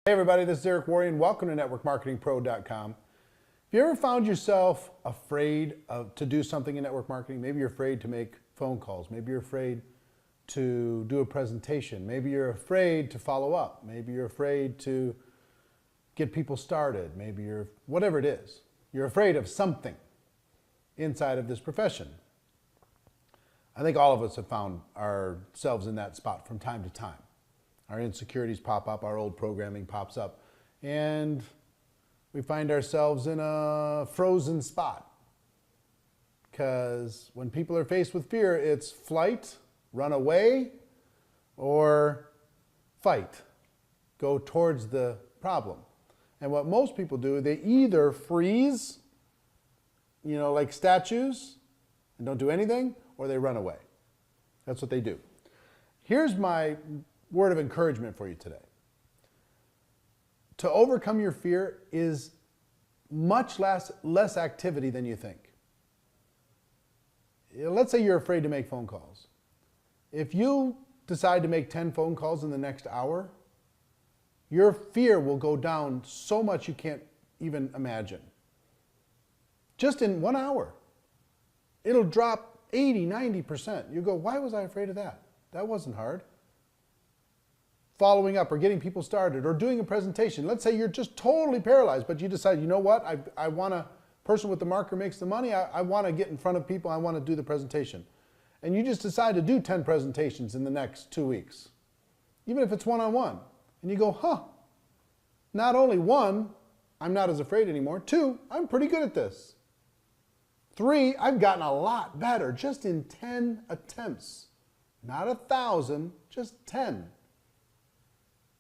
Hey everybody, this is Erick Worre and welcome to networkmarketingpro.com. Have you ever found yourself afraid to do something in network marketing? Maybe you're afraid to make phone calls. Maybe you're afraid to do a presentation. Maybe you're afraid to follow up. Maybe you're afraid to get people started. Maybe you're, whatever it is, you're afraid of something inside of this profession. I think all of us have found ourselves in that spot from time to time. Our insecurities pop up, our old programming pops up, and we find ourselves in a frozen spot. Because when people are faced with fear, it's flight, run away, or fight, go towards the problem. And what most people do, they either freeze, like statues, and don't do anything, or they run away. That's what they do. Here's my word of encouragement for you today. To overcome your fear is much less activity than you think. Let's say you're afraid to make phone calls. If you decide to make 10 phone calls in the next hour, your fear will go down so much you can't even imagine. Just in 1 hour. It'll drop 80, 90%. You go, why was I afraid of that? That wasn't hard. Following up or getting people started or doing a presentation. Let's say you're just totally paralyzed, but you decide, you know what, I want a person with the marker makes the money. I want to get in front of people. I want to do the presentation. And you just decide to do 10 presentations in the next 2 weeks, even if it's one-on-one. And you go, not only one, I'm not as afraid anymore. 2, I'm pretty good at this. 3, I've gotten a lot better just in 10 attempts. Not 1,000, just 10.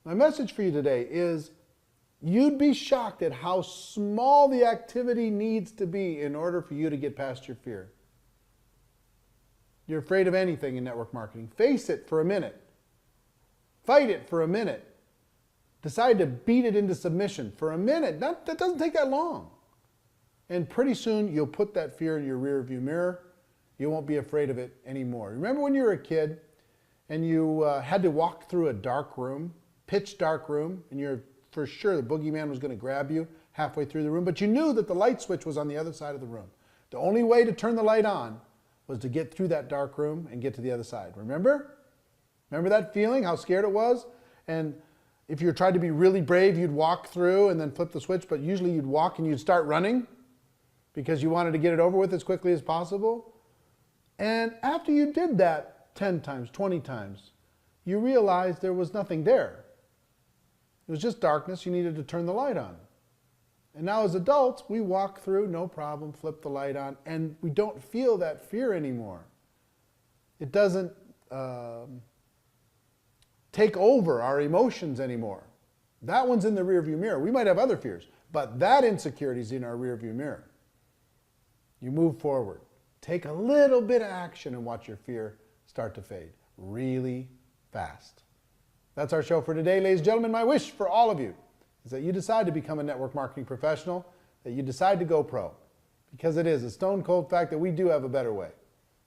My message for you today is you'd be shocked at how small the activity needs to be in order for you to get past your fear. You're afraid of anything in network marketing. Face it for a minute. Fight it for a minute. Decide to beat it into submission for a minute. That doesn't take that long. And pretty soon you'll put that fear in your rearview mirror. You won't be afraid of it anymore. Remember when you were a kid and you had to walk through a dark room? Pitch dark room, and you're for sure the boogeyman was going to grab you halfway through the room, but you knew that the light switch was on the other side of the room. The only way to turn the light on was to get through that dark room and get to the other side. Remember? Remember that feeling, how scared it was? And if you tried to be really brave, you'd walk through and then flip the switch, but usually you'd walk and you'd start running because you wanted to get it over with as quickly as possible. And after you did that 10 times, 20 times, you realized there was nothing there. It was just darkness. You needed to turn the light on. And now as adults, we walk through, no problem, flip the light on, and we don't feel that fear anymore. It doesn't take over our emotions anymore. That one's in the rearview mirror. We might have other fears, but that insecurity is in our rearview mirror. You move forward. Take a little bit of action and watch your fear start to fade really fast. That's our show for today, ladies and gentlemen. My wish for all of you is that you decide to become a network marketing professional, that you decide to go pro, because it is a stone cold fact that we do have a better way.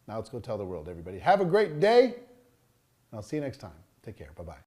Now let's go tell the world, everybody. Have a great day, and I'll see you next time. Take care. Bye-bye.